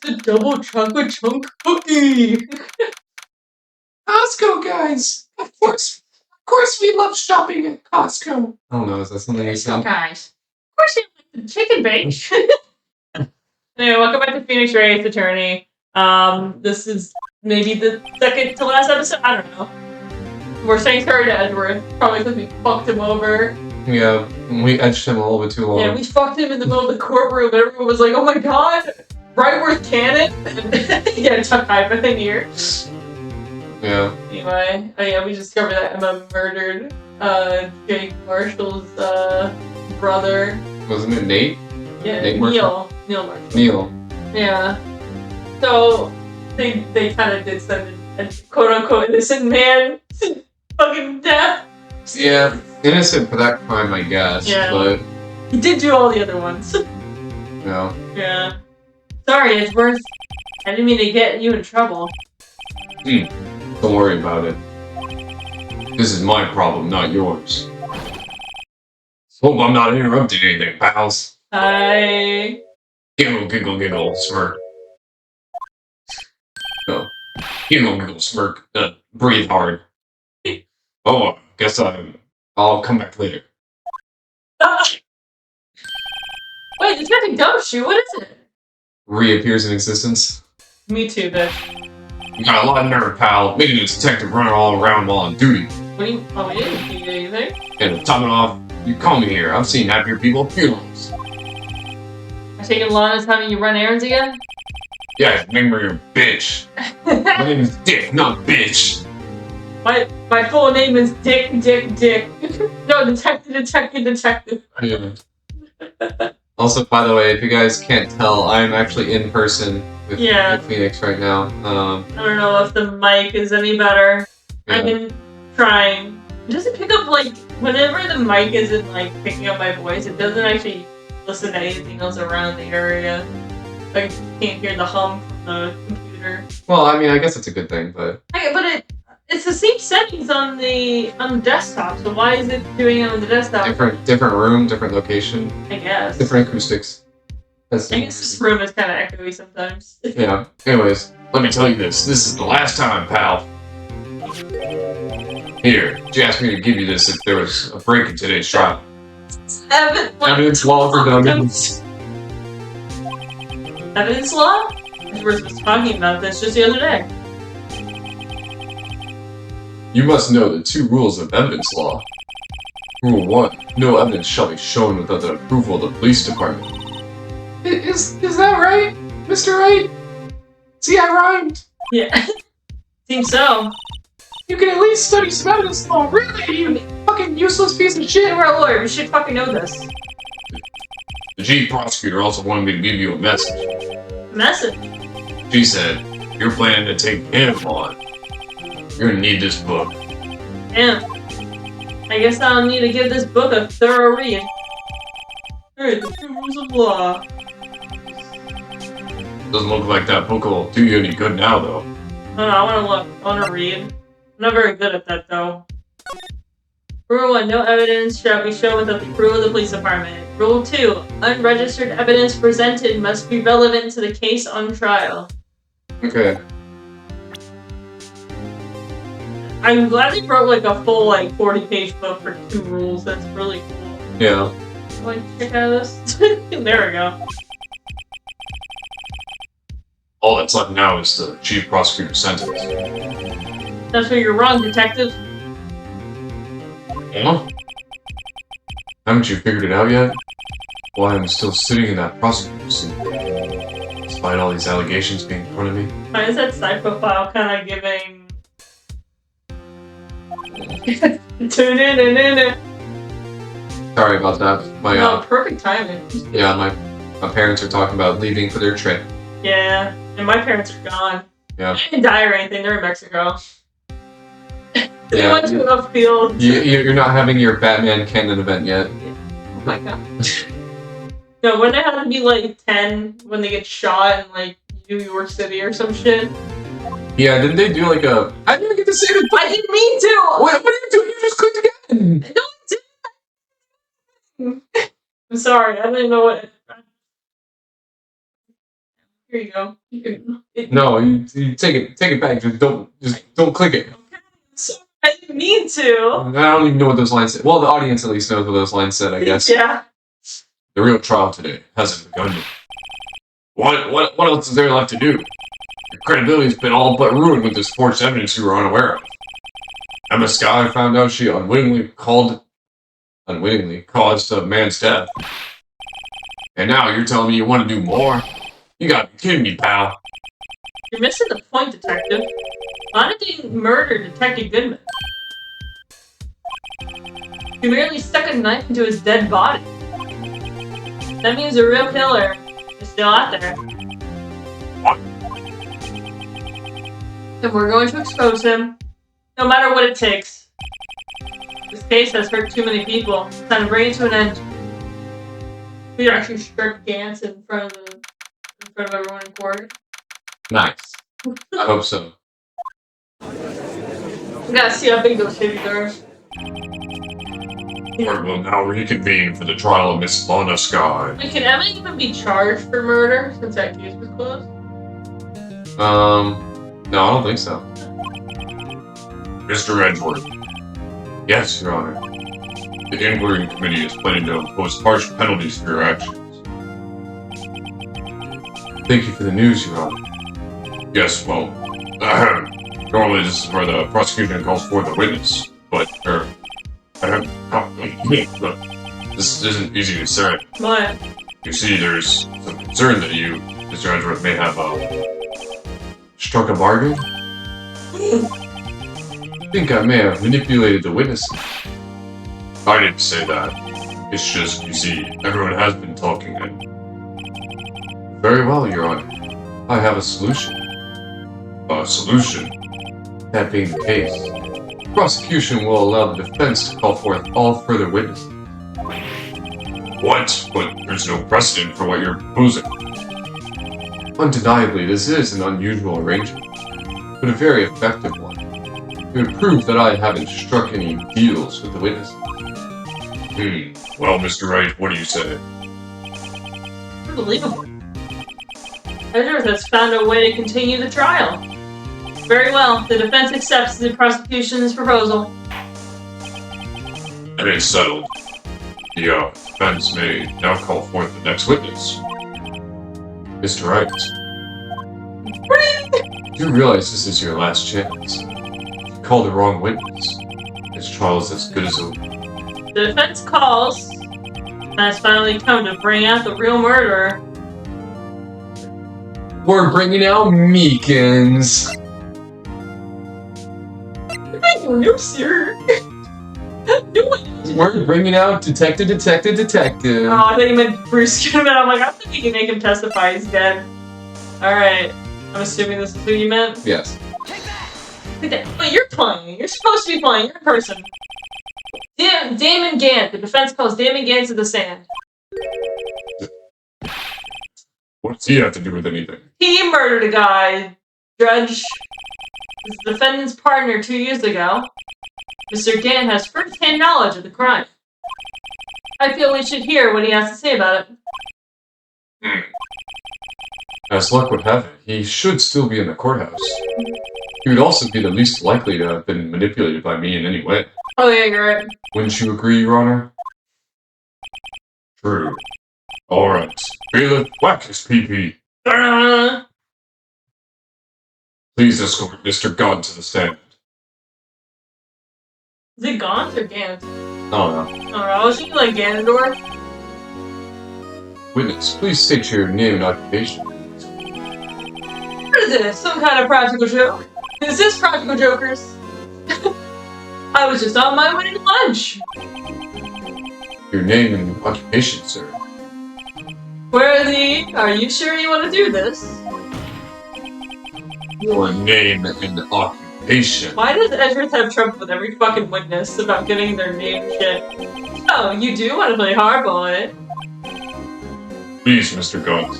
It's a double chocolate chunk cookie. Costco, guys. Of course we love shopping at Costco. I don't know, is that something you said? Guys. Of course you like the chicken bake. Anyway, welcome back to Phoenix Wright Attorney. This is maybe the second to last episode. I don't know. We're saying sorry to Edward, probably because we fucked him over. Yeah, we edged him a little bit too long. Yeah, we fucked him in the middle of the courtroom, and everyone was like, "Oh my god, Wrightworth cannon!" Yeah, Chuck Hyman here. Yeah. Anyway, we discovered that Emma murdered Jake Marshall's brother. Wasn't it Nate? Yeah, Nate Neil Marshall. Neil. Yeah. So they kind of did send a quote unquote innocent man to fucking death. Yeah, innocent for that crime, I guess. Yeah. But he did do all the other ones. no. Yeah. Sorry, Edgeworth. I didn't mean to get you in trouble. Don't worry about it. This is my problem, not yours. Hope I'm not interrupting anything, pals. Hi. Giggle, giggle, giggle, smirk. No. Giggle, giggle, smirk. Breathe hard. Oh, guess I'll come back later. Wait, this got a gumshoe. What is it? Reappears in existence. Me too, bitch. You got a lot of nerve, pal. Making a detective running all around while on duty. What do you? Oh, we didn't do anything. And to top it off, you call me here. I've seen happier people at funerals. I taking Lana's having you run errands again? Yeah, remember your bitch. My name is Dick, not bitch. My full name is Dick. No, detective. Yeah. Also, by the way, if you guys can't tell, I'm actually in person with Phoenix right now. I don't know if the mic is any better. Yeah. I've been trying. It doesn't pick up, like, whenever the mic isn't, like, picking up my voice, it doesn't actually listen to anything else around the area. Like, you can't hear the hum from the computer. Well, I mean, I guess it's a good thing, but... But it's the same settings on the desktop, so why is it doing it on the desktop? Different room, different location. I guess. Different acoustics. I guess this room is kind of echoey sometimes. Yeah. Anyways, let me tell you this. This is the last time, pal. Here, she asked me to give you this if there was a break in today's trial. Evidence law for dummies. Evidence law? We were just talking about this just the other day. You must know the 2 rules of evidence law. Rule 1. No evidence shall be shown without the approval of the police department. Is that right, Mr. Wright? See, I rhymed. Yeah. Seems so. You can at least study some evidence law. Really, you fucking useless piece of shit. We're a lawyer. We should fucking know this. The chief prosecutor also wanted me to give you a message. Message? She said, you're planning to take him on. You're gonna need this book. Yeah. I guess I'll need to give this book a thorough read. Alright, the 2 rules of law. Doesn't look like that book will do you any good now, though. I wanna look. I wanna read. I'm not very good at that, though. Rule 1. No evidence shall be shown without the approval of the police department. Rule 2. Unregistered evidence presented must be relevant to the case on trial. Okay. I'm glad they wrote like a full 40-page book for 2 rules. That's really cool. Yeah. Like, check out this. There we go. All that's left now is the chief prosecutor's sentence. That's where you're wrong, detective. Huh? Haven't you figured it out yet? Why I'm still sitting in that prosecutor's seat, despite all these allegations being in front of me. Why is that side profile kind of giving? Sorry about that. No, perfect timing. Yeah, my parents are talking about leaving for their trip. Yeah, and my parents are gone. Yeah. They didn't die or anything. They're in Mexico. They Yeah. went to a field. You're not having your Batman canon event yet. Oh my god. No, when they have to be 10 when they get shot in New York City or some shit. Yeah, didn't they do a... I didn't get to say the... I didn't mean to! What are you doing? You just clicked again! No, I didn't! I'm sorry, I didn't know what... Here you go. You can, No, you take it back. Just don't click it. So I didn't mean to. I don't even know what those lines said. Well, the audience at least knows what those lines said, I guess. Yeah. The real trial today hasn't begun yet. What else is there left to do? Your credibility's been all but ruined with this forged evidence you were unaware of. Emma Sky found out she unwittingly caused a man's death. And now you're telling me you want to do more? You gotta be kidding me, pal. You're missing the point, Detective. Lana didn't murder Detective Goodman. He merely stuck a knife into his dead body. That means the real killer is still out there. What? And we're going to expose him, no matter what it takes. This case has hurt too many people. It's time to bring it to an end. We actually struck Gantz in front of everyone in court. Nice. I hope so. We gotta see how big those titties are. Court will now reconvene for the trial of Miss Lana Sky. Wait, can Emma even be charged for murder since that case was closed? No, I don't think so. Mr. Edgeworth. Yes, Your Honor. The inquiry committee is planning to impose harsh penalties for your actions. Thank you for the news, Your Honor. Yes, well, normally this is where the prosecution calls for the witness, but, this isn't easy to say. What? You see, there's some concern that you, Mr. Edgeworth, may have, struck a bargain? I think I may have manipulated the witnesses. I didn't say that. It's just, you see, everyone has been talking and... Very well, Your Honor. I have a solution. A solution? That being the case, the prosecution will allow the defense to call forth all further witnesses. What? But there's no precedent for what you're proposing. Undeniably, this is an unusual arrangement, but a very effective one. It would prove that I haven't struck any deals with the witnesses. Well, Mr. Wright, what do you say? Unbelievable. Edgeworth has found a way to continue the trial. Very well, the defense accepts the prosecution's proposal. And it's settled. The defense may now call forth the next witness. Mr. Wright. You realize this is your last chance. If you call the wrong witness, this trial is as good as over. The defense calls. Has finally come to bring out the real murderer. We're bringing out Meekins. No, sir. We're bringing out Detective. Oh, I thought you meant Bruce Goodman. I'm like, I think we can make him testify. He's dead. Alright. I'm assuming this is who you meant? Yes. But you're playing. You're supposed to be playing. You're a person. Damon Gant. The defense calls Damon Gant to the stand. What does he have to do with anything? He murdered a guy. Judge. Was the defendant's partner 2 years ago. Mr. Gant has first-hand knowledge of the crime. I feel we should hear what he has to say about it. As luck would have it, he should still be in the courthouse. He would also be the least likely to have been manipulated by me in any way. Oh yeah, you're right. Wouldn't you agree, Your Honor? True. Alright. Bailiff, whack his PP. Please escort Mr. Gant to the stand. Is it Gaunt or Gant? Oh no. I don't know. I was thinking like Ganondorf. Witness, please state your name and occupation. What is this? Some kind of practical joke? Is this practical jokers? I was just on my way to lunch. Your name and occupation, sir. Worthy, are you sure you want to do this? Your name and occupation. Why does Edgeworth have trouble with every fucking witness about getting their name shit? Oh, you do want to play hardball, Please, Mr. Gant.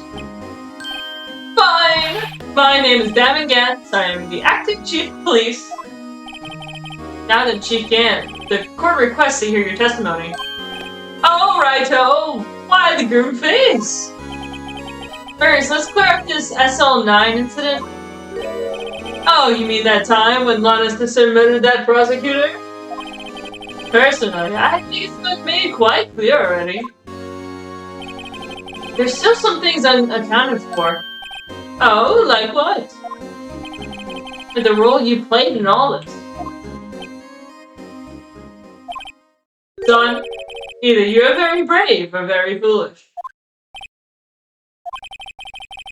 Fine! My name is Damon Gantz. I am the acting chief of police. Now then, Chief Gant, the court requests to hear your testimony. Oh, righto! Why the grim face? First, let's clear up this SL9 incident. Oh, you mean that time when Lana submitted that prosecutor? Personally, I think it's been made quite clear already. There's still some things unaccounted for. Oh, like what? The role you played in all this. Son, either you're very brave or very foolish.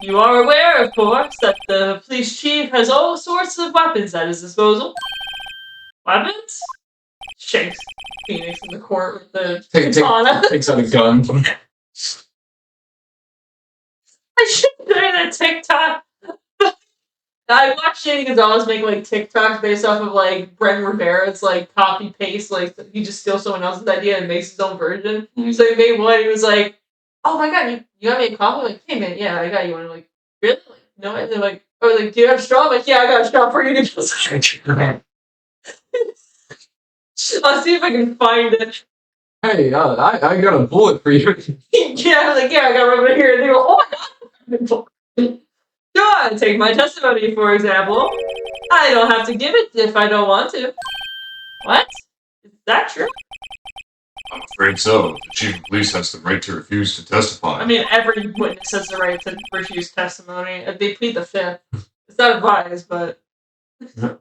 You are aware, of course, that the police chief has all sorts of weapons at his disposal. Weapons? Shakes Phoenix in the court with the katana. Takes out a gun. I should say that TikTok. I watched Shady Gonzalez make like TikToks based off of like Brent Rivera's like copy paste, like he just steals someone else's idea and makes his own version. So he made one. He was like, "Oh my god, you got me a coffee?" I'm like, "Hey man, yeah, I got you one." I'm like, "Really?" Like, no, and they're like, "Oh, like, do you have a straw?" I'm like, "Yeah, I got a straw for you." I'll see if I can find it. Hey, I got a bullet for you. Yeah, like, yeah, I got one over here. And they go, "Oh my god." Sure, take my testimony, for example. I don't have to give it if I don't want to. What? Is that true? I'm afraid so. The chief of police has the right to refuse to testify. I mean, every witness has the right to refuse testimony. They plead the fifth. It's not advised, but...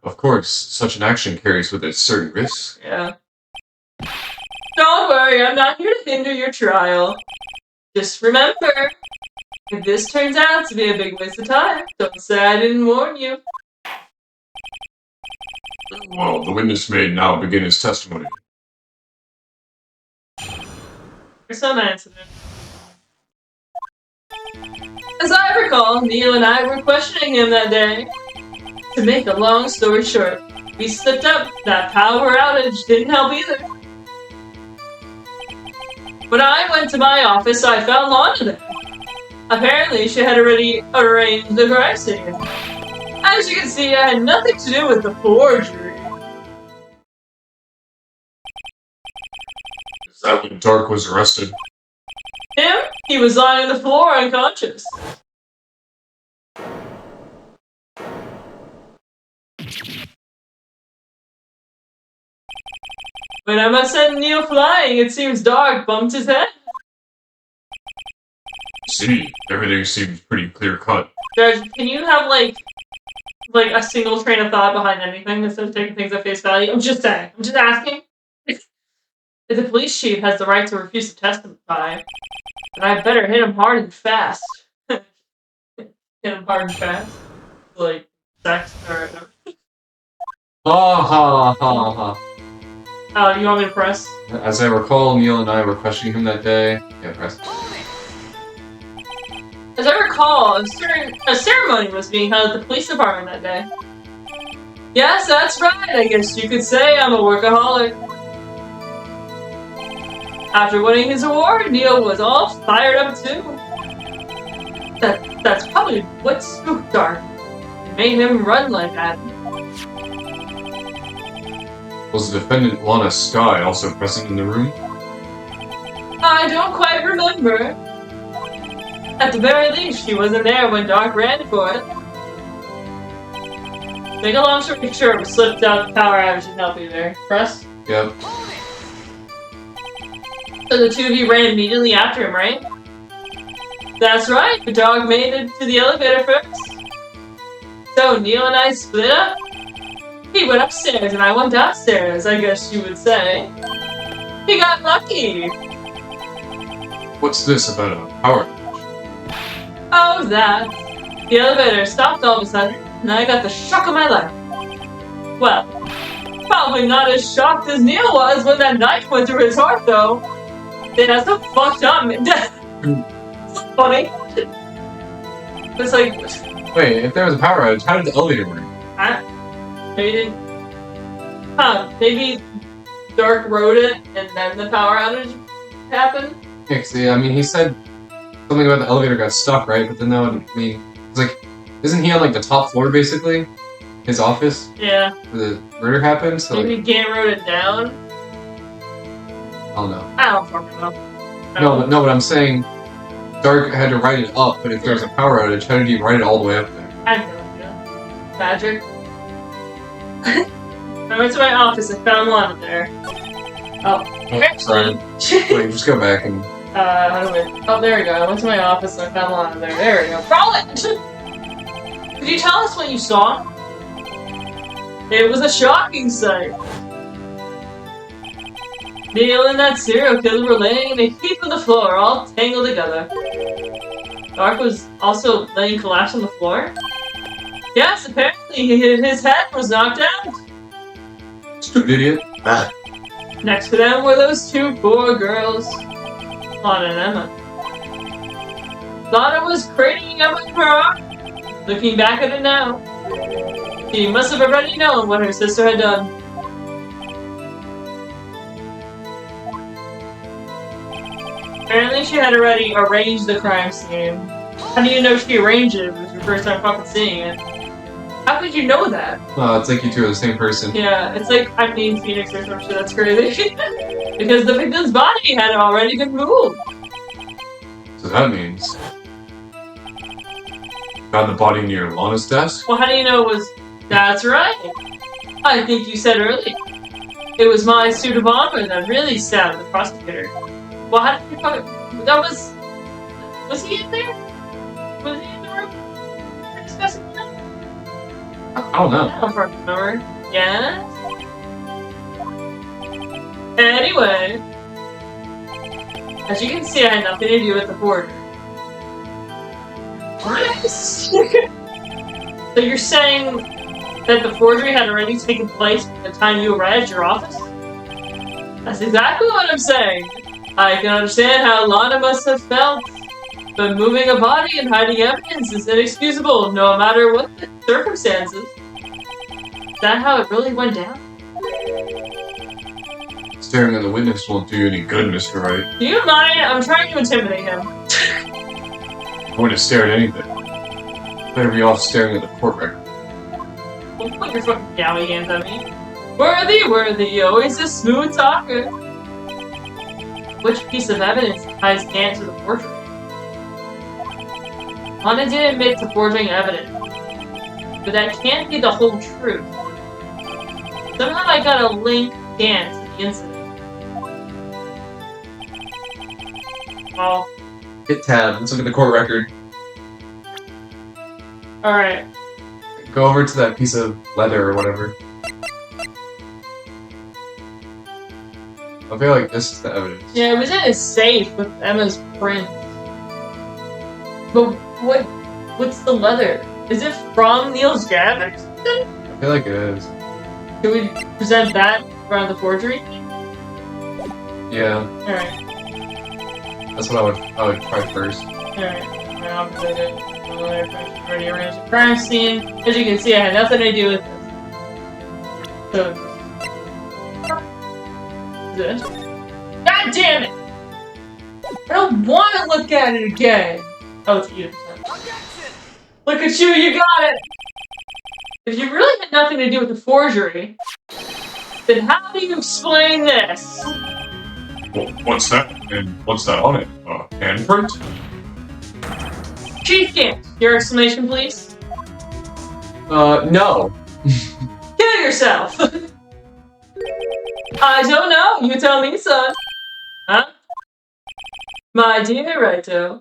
Of course, such an action carries with it certain risks. Yeah. Don't worry, I'm not here to hinder your trial. Just remember, if this turns out to be a big waste of time, don't say I didn't warn you. Well, the witness may now begin his testimony. There's some incident. As I recall, Neil and I were questioning him that day. To make a long story short, we slipped up. That power outage didn't help either. When I went to my office, I found Lana there. Apparently, she had already arranged the crime scene. As you can see, I had nothing to do with the forgery. Is that when Dark was arrested? Him? He was lying on the floor unconscious. When I must send Neil flying, it seems Dark bumped his head. See, everything seems pretty clear-cut. Judge, can you have, like a single train of thought behind anything instead of taking things at face value? I'm just saying. I'm just asking. If the police chief has the right to refuse to testify, then I better hit him hard and fast. Hit him hard and fast? Like, sex or... Ha ha ha ha. Oh, you want me to press? As I recall, Neil and I were questioning him that day. Yeah, press. As I recall, a ceremony was being held at the police department that day. Yes, that's right. I guess you could say I'm a workaholic. After winning his award, Neil was all fired up too. That's probably what spooked Dark. It made him run like that. Was the defendant Lana Sky also present in the room? I don't quite remember. At the very least, she wasn't there when Dark ran for it. Make a long story short, we slipped out the power outage and help you there. Press? Yep. So the two of you ran immediately after him, right? That's right, the dog made it to the elevator first. So Neil and I split up. He went upstairs and I went downstairs, I guess you would say. He got lucky. What's this about a power? Oh, that. The elevator stopped all of a sudden, and I got the shock of my life. Well, probably not as shocked as Neil was when that knife went through his heart, though. That's so fucked up. It's funny. It's like... Wait, if there was a power outage, how did the elevator work? Maybe... maybe Dark wrote it, and then the power outage happened? Yeah, see, I mean, he said something about the elevator got stuck, right? But then that would mean... It's like, isn't he on, like, the top floor, basically? His office? Yeah. Where the murder happened? So, maybe Gant wrote it down? I don't know. I don't fucking know. No, but I'm saying Dark had to write it up, but if there's a power outage, how did he write it all the way up there? I have no idea. Magic. I went to my office and found Lana there. Oh, sorry. Wait, just go back and... how do we... Oh, there we go. I went to my office and I found Lana there. There we go. Roll it! Could you tell us what you saw? It was a shocking sight. Neil and that serial killer were laying in a heap on the floor, all tangled together. Dark was also laying collapsed on the floor? Yes, apparently his head was knocked out. Stupid idiot. Next to them were those two poor girls, Lana and Emma. Lana was cradling Emma in her arms. Looking back at it now, she must have already known what her sister had done. Apparently she had already arranged the crime scene. How do you know she arranged it? It was your first time fucking seeing it. How could you know that? It's like you two are the same person. Yeah, it's like I'm being Phoenix or some shit, that's crazy. Because the victim's body had already been moved. So that means... Found the body near Lana's desk? Well, how do you know it was... That's right. I think you said earlier. It was my suit of armor that really stabbed the prosecutor. Well, how did you fucking... That was... Was he in there? Was he in the room? We're discussing that? I don't know. I don't remember. Yes? Anyway. As you can see, I had nothing to do with the forgery. What? So you're saying that the forgery had already taken place by the time you arrived at your office? That's exactly what I'm saying. I can understand how Lana must have felt, but moving a body and hiding evidence is inexcusable, no matter what the circumstances. Is that how it really went down? Staring at the witness won't do you any good, Mr. Wright. Do you mind? I'm trying to intimidate him. I wouldn't stare at anything. Better be off staring at the court record. Don't put your fucking yowie hands on me. Worthy, always a smooth talker. Which piece of evidence ties Dan to the forgery? Lana did admit to forging evidence, but that can't be the whole truth. Somehow I gotta link Dan to the incident. Well, Hit tab. Let's look at the court record. alright. Go over to that piece of leather or whatever. I feel like this is the evidence. Yeah, it was in a safe with Emma's print. But what's the leather? Is it from Neil's dad or something? I feel like it is. Can we present that around the forgery? Yeah. Alright. That's what I would try first. Alright. I'll present it. Already arranged the crime scene. As you can see, I had nothing to do with this. So. Good. God damn it! I don't want to look at it again! Oh, it's you. Look at you, you got it! If you really had nothing to do with the forgery, then how do you explain this? Well, what's that? And what's that on it? Handprint? Chief Gant, your explanation, please? No. Kill yourself! I don't know, you tell me, son. Huh? My dear Righto.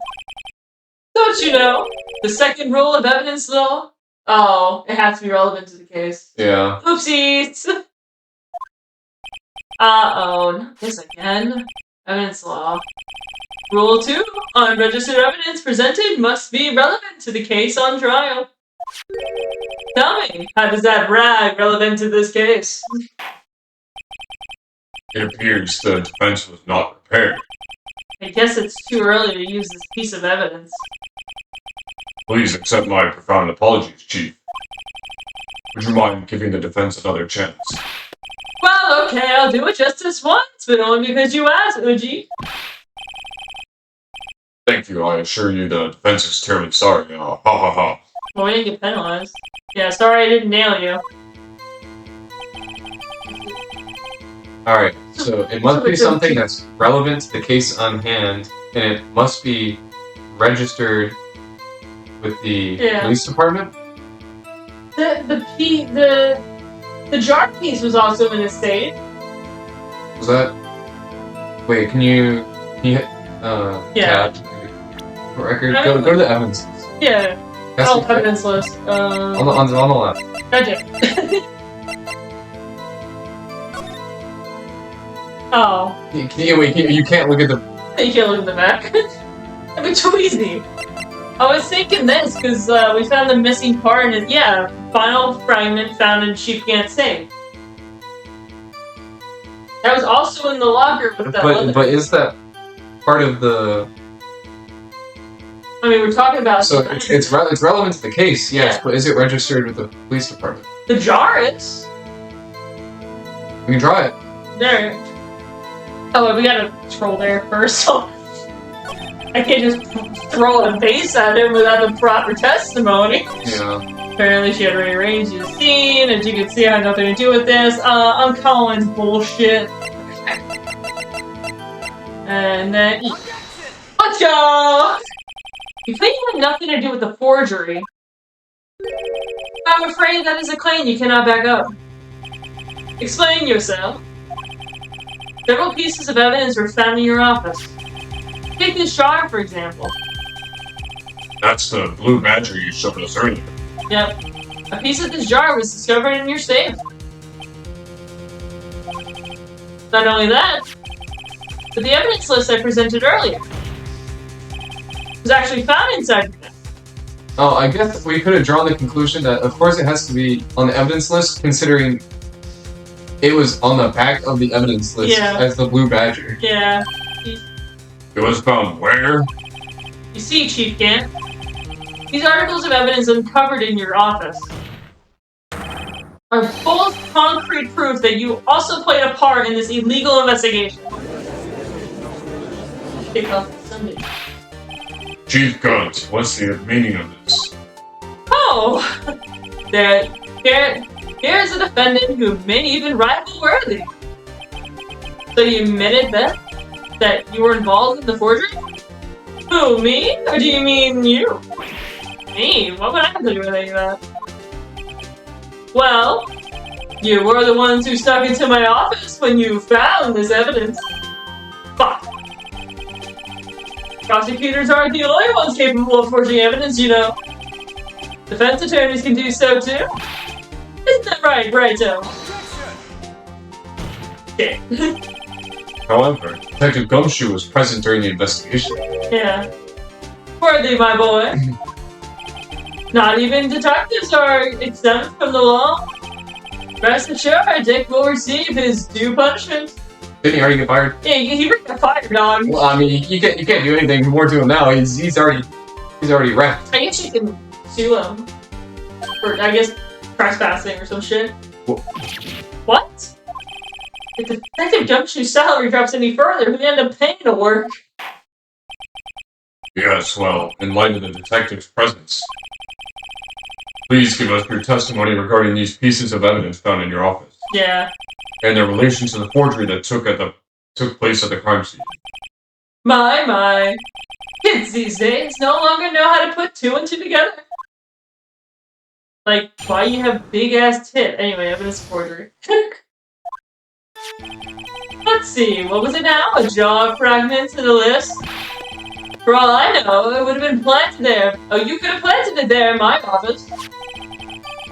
Don't you know? The second rule of evidence law? Oh, it has to be relevant to the case. Yeah. Oopsies! Uh-oh, not this again. Evidence law. Rule 2. Unregistered evidence presented must be relevant to the case on trial. Tell me, how does that rag relevant to this case? It appears the defense was not prepared. I guess it's too early to use this piece of evidence. Please accept my profound apologies, Chief. Would you mind giving the defense another chance? Well, okay, I'll do it just this once, but only because you asked, Uji. Thank you, I assure you the defense is terribly sorry. Ha ha ha. Well, we didn't get penalized. Yeah, sorry I didn't nail you. Alright, so it must be something that's relevant to the case on hand, and it must be registered with the police department? The jar piece was also in a safe. Was that? Wait, can you tab the record? Go to the evidence. Yeah. Evidence list. On the left. Gotcha. Oh. You can't look at the. You can't look at the back. That'd be too easy. I was thinking this because we found the missing part, and final fragment found in Chief Gant's safe. That was also in the locker with that. But is that part of the? I mean, we're talking about. So it's relevant to the case, yes. But is it registered with the police department? The jar is. We can try it. There. Oh, we gotta scroll there first. So I can't just throw a base at him without the proper testimony. Yeah. Apparently she had rearranged the scene, and you can see I had nothing to do with this. I'm calling bullshit. And then... Let's go! You claim you had nothing to do with the forgery. I'm afraid that is a claim you cannot back up. Explain yourself. Several pieces of evidence were found in your office. Take this jar, for example. That's the blue badger you showed us earlier. Yep. A piece of this jar was discovered in your safe. Not only that, but the evidence list I presented earlier was actually found inside your desk. Oh, I guess we could have drawn the conclusion that, of course, it has to be on the evidence list, considering it was on the back of the evidence list as the blue badger. Yeah. It was found where? You see, Chief Gant, these articles of evidence uncovered in your office are full of concrete proof that you also played a part in this illegal investigation. Kick off Sunday. Chief Gunt, what's the meaning of this? Oh! Here's a defendant who may even rival Worthy. So you admitted that you were involved in the forgery? Who, me? Or do you mean you? Me? What would I have to do with any of that? Well, you were the ones who stuck into my office when you found this evidence. Fuck. Prosecutors aren't the only ones capable of forging evidence, you know. Defense attorneys can do so too. Isn't that right, Righto? Okay. However, Detective Gumshoe was present during the investigation. Yeah. Worthy, my boy. Not even detectives are exempt from the law. Rest assured, Dick will receive his due punishment. Didn't he already get fired? Yeah, he got fired, dog. Well, I mean, you can't do anything more to him now. He's already wrecked. I guess you can sue him for, I guess, trespassing or some shit. What? If Detective Gumshoe's salary drops any further, we end up paying to work. Yes, well, in light of the detective's presence, please give us your testimony regarding these pieces of evidence found in your office. Yeah. And their relation to the forgery that took place at the crime scene. My. Kids these days no longer know how to put two and two together. Like, why you have big-ass tit? Anyway, evidence of forgery. Let's see, what was it now? A jaw fragment to the list? For all I know, it would have been planted there. Oh, you could have planted it there in my office.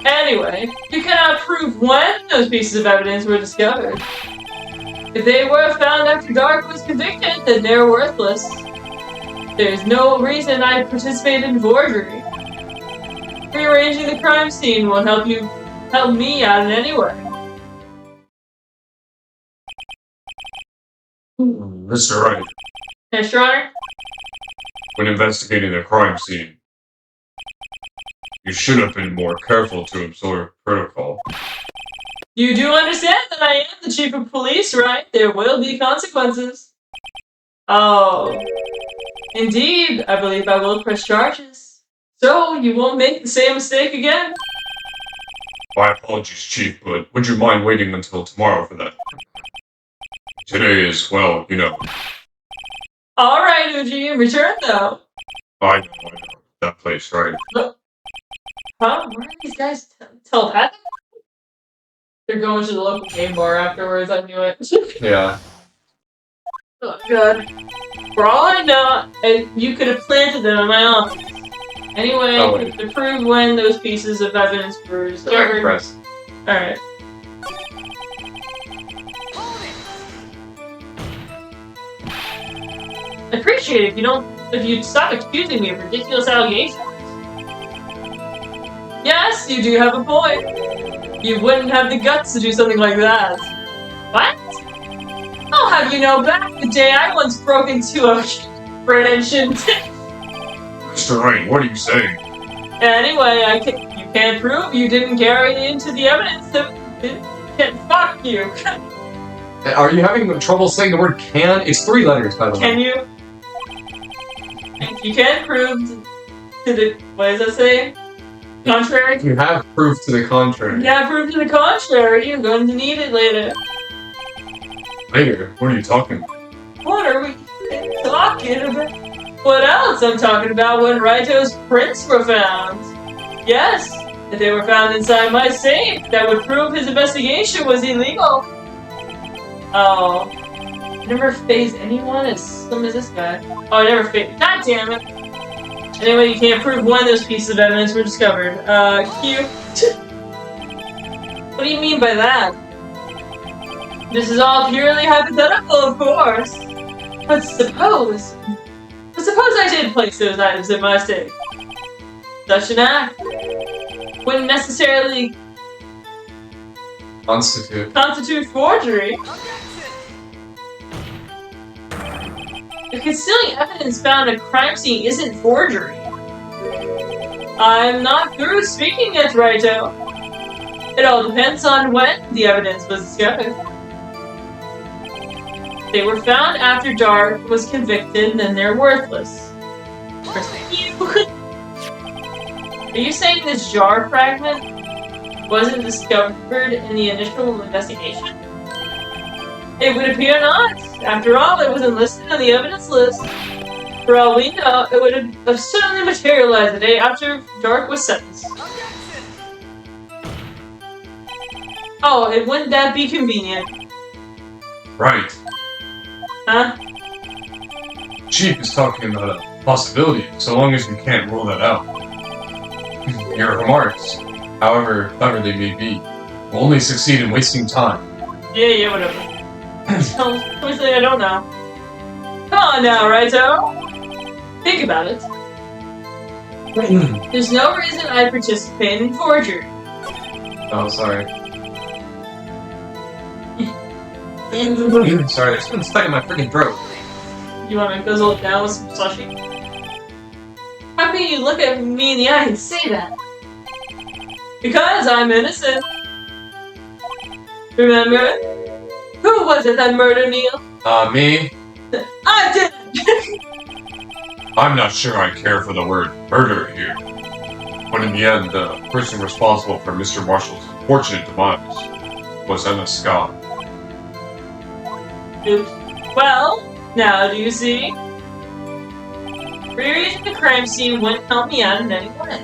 Anyway, you cannot prove when those pieces of evidence were discovered. If they were found after Dark was convicted, then they're worthless. There's no reason I participated in forgery. Rearranging the crime scene won't help me out in any way. Mr. Wright. Yes, Your Honor? When investigating the crime scene, you should have been more careful to observe protocol. You do understand that I am the chief of police, right? There will be consequences. Oh. Indeed, I believe I will press charges. So, you won't make the same mistake again. My apologies, Chief, but would you mind waiting until tomorrow for that? Today is, well, you know. Alright, Uji, return though. I know. That place, right? Look. Huh? Where are these guys telepathic? They're going to the local game bar afterwards, I knew it. Yeah. Oh, God. For all I know, you could have planted them in my office. Anyway, to prove when those pieces of evidence were discovered. Alright. I appreciate it if you'd stop accusing me of ridiculous allegations. Yes, you do have a point. You wouldn't have the guts to do something like that. What? I'll have you know back the day I once broke into a fridge and... Mr. Wright, what are you saying? Anyway, you can't prove you didn't carry into the evidence that can fuck you. Are you having trouble saying the word can? It's 3 letters, by the way. Can you? You can't prove to the... What does that say? Contrary? You have proof to the contrary. You have proof to the contrary. You're going to need it later. Later? What are you talking about? What are we talking about? What else? I'm talking about when Raito's prints were found. Yes, if they were found inside my safe, that would prove his investigation was illegal. Oh. I never phased anyone as slim as this guy. Oh, I never phased. God damn it. Anyway, you can't prove when those pieces of evidence were discovered. Q. What do you mean by that? This is all purely hypothetical, of course. But suppose I did place those items in my safe. Such an act wouldn't necessarily constitute forgery. If concealing evidence found at a crime scene isn't forgery. I'm not through speaking yet, Raito. It all depends on when the evidence was discovered. They were found after Dark was convicted, then they're worthless. Are you saying this jar fragment wasn't discovered in the initial investigation? It would appear not. After all, it wasn't listed on the evidence list. For all we know, it would have certainly materialized the day after Dark was sentenced. Oh, and wouldn't that be convenient? Right. Huh? Chief is talking about a possibility, so long as you can't rule that out. Your remarks, however clever they may be, will only succeed in wasting time. Yeah, whatever. Honestly, I don't know. Come on now, Raito. Think about it. There's no reason I'd participate in forgery. Oh, sorry. Sorry, it's been stuck in my freaking throat. You want to guzzle it down with some slushy? How can you look at me in the eye and say that? Because I'm innocent. Remember? Who was it that murdered Neil? Me? I didn't! I'm not sure I care for the word murder here. But in the end, the person responsible for Mr. Marshall's unfortunate demise was Emma Scott. Oops. Well, now do you see? Rearranging the crime scene wouldn't help me out in any way.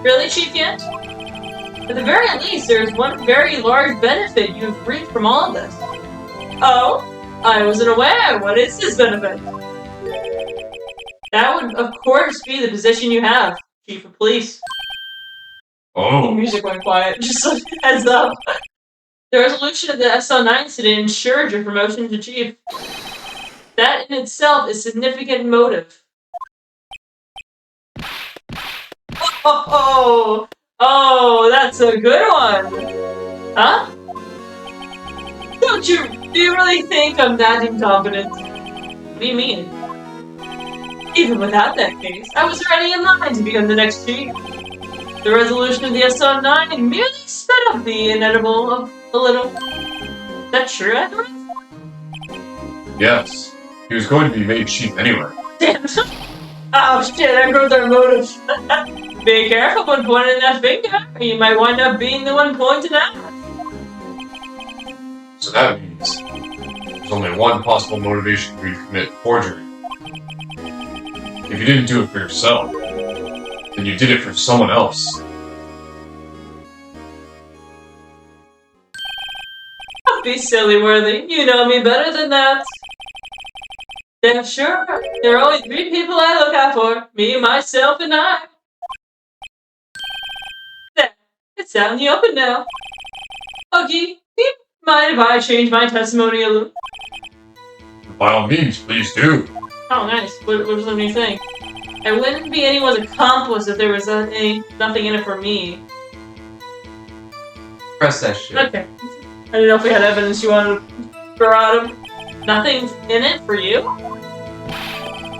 Really, Chief Yent? At the very least, there's one very large benefit you've reaped from all of this. Oh? I wasn't aware. What is this benefit? That would, of course, be the position you have, Chief of Police. Oh. The music went quiet, just a heads up. The resolution of the SL9 incident ensured your promotion to Chief. That in itself is significant motive. Oh, that's a good one. Huh? Do you really think I'm that incompetent? What do you mean? Even without that case, I was already in line to become the next chief. The resolution of the SL9 merely sped up the inevitable a little. Is that true, Edward? Yes. He was going to be made chief anyway. Damn. Oh shit, there goes our motive. Be careful when pointing that finger. You might wind up being the one pointed out. So that means there's only one possible motivation for you to commit forgery. If you didn't do it for yourself, then you did it for someone else. Don't be silly, Worthy. You know me better than that. Yeah, sure. There are only 3 people I look out for. Me, myself, and I. There. It's out in the open now. Huggy, do you mind if I change my testimony a little? By all means, please do. Oh, nice. What does somebody think? I wouldn't be anyone's accomplice if there was nothing in it for me. Press that shit. Okay. I didn't know if we had evidence you wanted to throw at him. Nothing's in it for you?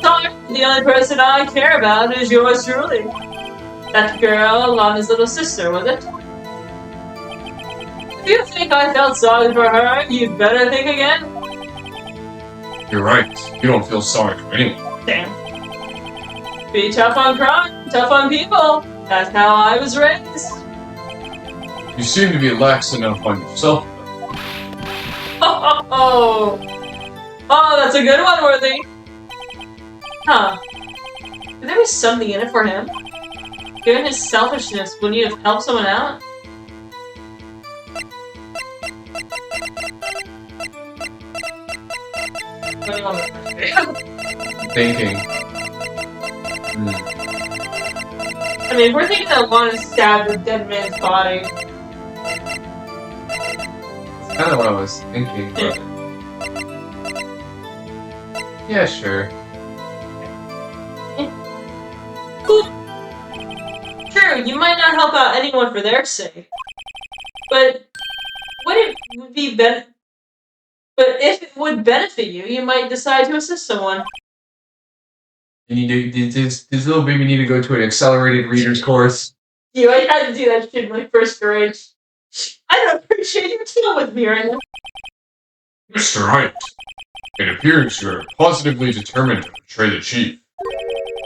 Sorry, the only person I care about is yours truly. That girl, Lana's little sister, was it? If you think I felt sorry for her, you'd better think again. You're right. You don't feel sorry for anyone. Damn. Be tough on crime, tough on people. That's how I was raised. You seem to be lax enough on yourself. Oh, that's a good one, Worthy. Huh. Could there be something in it for him? Given his selfishness, wouldn't you have helped someone out? What do you want me to do? Thinking. I mean, we're thinking that Lana stabbed the dead man's body. It's kind of what I was thinking, but... Yeah, sure. True, you might not help out anyone for their sake. But if it would benefit you, you might decide to assist someone. You need to... Does little baby need to go to an accelerated reader's course? You, I had to do that shit in my first grade. I don't appreciate your deal with me right now. Mr. Wright, it appears you're positively determined to betray the chief.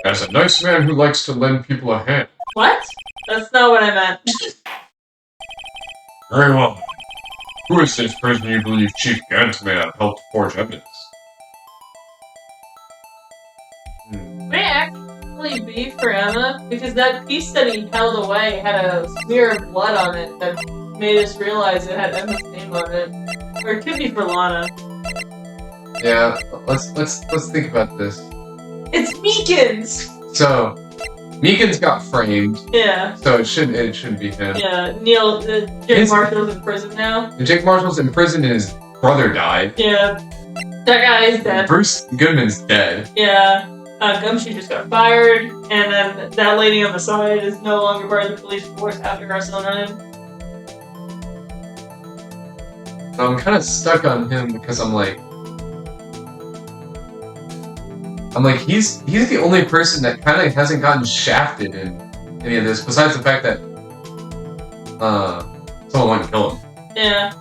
As a nice man who likes to lend people a hand. What? That's not what I meant. Very well. Who is this person you believe Chief Gant may have helped forge evidence? May it actually be for Emma? Because that piece that he held away had a smear of blood on it that made us realize it had Emma's name on it. Or it could be for Lana. Yeah, let's think about this. It's Meekins! So, Meekins got framed. Yeah. So it shouldn't be him. Yeah, Jake Marshall's in prison now. And Jake Marshall's in prison and his brother died. Yeah. That guy is dead. Bruce Goodman's dead. Yeah. Gumshoe just got fired, and then that lady on the side is no longer part of the police force after our son ran. So I'm kind of stuck on him because I'm like, he's the only person that kind of hasn't gotten shafted in any of this, besides the fact that someone wanted to kill him. Yeah.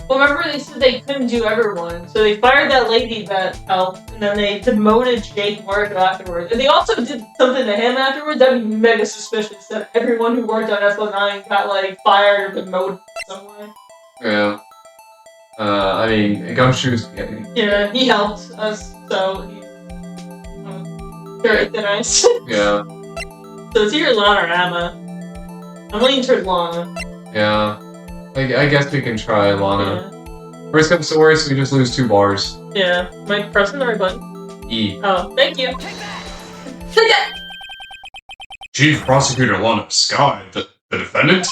Well, remember they said they couldn't do everyone, so they fired that lady that helped, and then they demoted Jake Marshall afterwards. And they also did something to him afterwards. That'd be mega suspicious that everyone who worked on SL9 got, like, fired or demoted somewhere. Yeah. I mean, Gumshoe's... Yeah, he helped us, so he's very nice. Yeah. So it's either Lana or Emma. I'm leaning towards Lana. Yeah. I guess we can try Lana. Yeah. Worst comes to worst, we just lose 2 bars. Yeah. Am I pressing the right button? E. Oh, thank you. Take that! Chief Prosecutor Lana Sky, the defendant?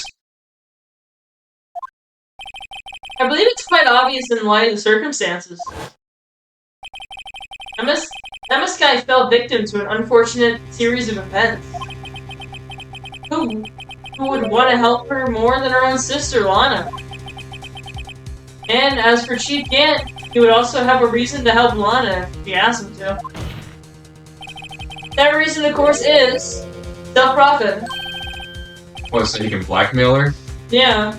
I believe it's quite obvious in light of the circumstances. Emma Sky fell victim to an unfortunate series of events. Who would want to help her more than her own sister, Lana? And as for Chief Gant, he would also have a reason to help Lana if he asked him to. That reason, of course, is self-profit. What, so he can blackmail her? Yeah.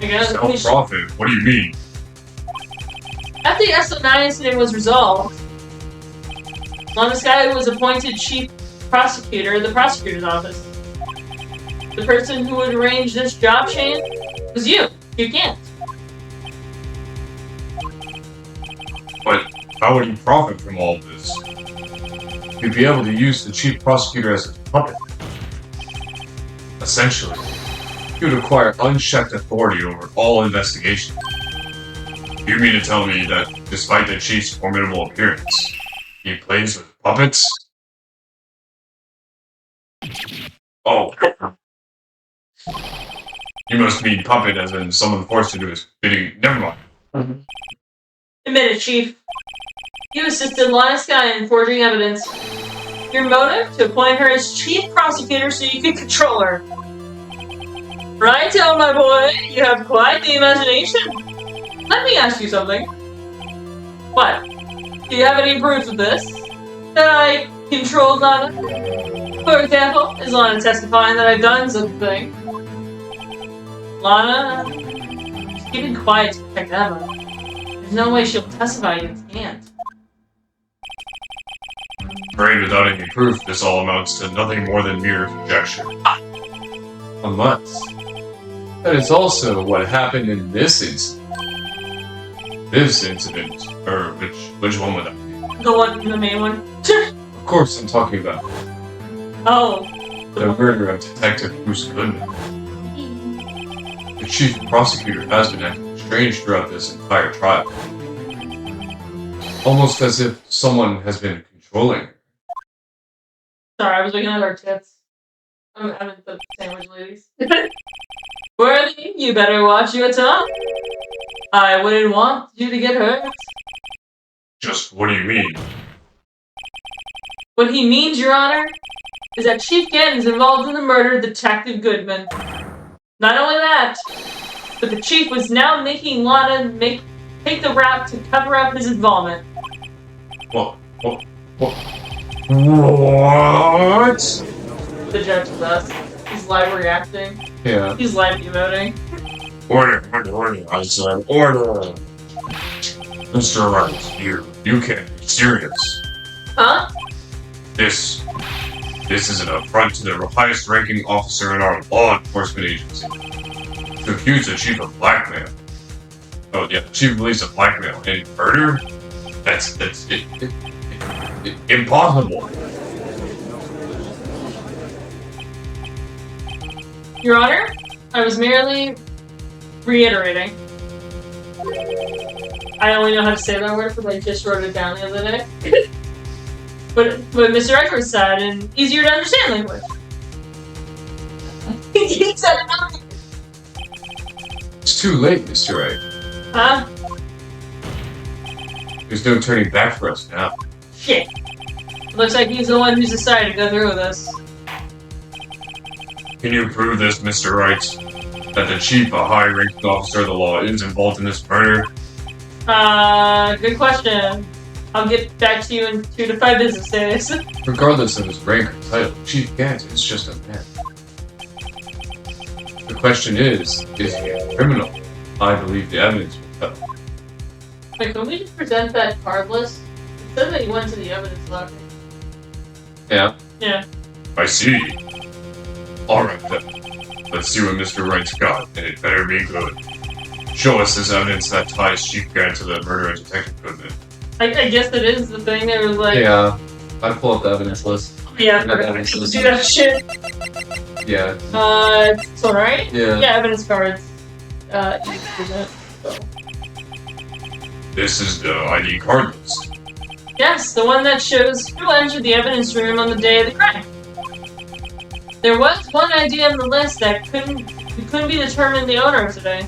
I guess. Self-profit? What do you mean? After the SL9 incident was resolved, Lana Sky was appointed chief prosecutor of the prosecutor's office. The person who would arrange this job change was you. You can't. But how would you profit from all this? you'd be able to use the chief prosecutor as a puppet. Essentially, you would acquire unchecked authority over all investigations. You mean to tell me that, despite the chief's formidable appearance, he plays with puppets? Oh. You must mean puppet as in someone forced to do his bidding. Never mind. Admit it, Chief. You assisted Lana Sky in forging evidence. Your motive? To appoint her as chief prosecutor so you could control her. Right, my boy? You have quite the imagination. Let me ask you something. What? Do you have any proof of this? That I controlled Lana? For example, is Lana testifying that I've done such a thing? Lana? She's keeping quiet to protect Emma. There's no way she'll testify you can't. Afraid without any proof, this all amounts to nothing more than mere conjecture. Unless. That is also what happened in this incident. This incident, or which one would that be? The main one. Of course, I'm talking about Oh. the murder of Detective Bruce Goodman. The chief prosecutor has been acting strange throughout this entire trial. Almost as if someone has been controlling her. Sorry, I was looking at our tits. I'm the sandwich ladies. Worthy, you better watch your tongue. I wouldn't want you to get hurt. Just what do you mean? What he means, Your Honor, is that Chief Ganton's involved in the murder of Detective Goodman. Not only that, but the Chief was now making Lana take the rap to cover up his involvement. What? The judge is us. He's live reacting. Yeah. He's live emoting. Order, I said order. Mr. Wright, you can't be serious. Huh? This is an affront to the highest ranking officer in our law enforcement agency. To accuse the chief of blackmail. Oh yeah, the chief of police of blackmail and murder? That's impossible. Your Honor, I was merely reiterating. I only know how to say that word because I just wrote it down the other day. But Mr. Edwards said in easier to understand language. He said another. It's too late, Mr. Wright. Huh? There's no turning back for us now. Shit. Looks like he's the one who's decided to go through with this. Can you prove this, Mr. Wright? That the chief, a high-ranking officer of the law, is involved in this murder? Good question. I'll get back to you in 2 to 5 business days. Regardless of his rank or title, Chief Ganton is just a man. The question is he a criminal? I believe the evidence will tell. Wait, can we just present that card list? It said that he went to the evidence locker. Yeah. Yeah. I see. Alright then. Let's see what Mr. Wright's got, and it better be good. Show us this evidence that ties Chief Ganton to the murder of Detective Goodman. I guess it is the thing that was like... Yeah. I pull up the evidence list. Yeah, I got the evidence list. do that shit. Yeah. This one, right? Yeah. Yeah, evidence cards. Each present, so. This is the ID card list. Yes, the one that shows who entered the evidence room on the day of the crime. There was one ID on the list that couldn't be determined the owner of today.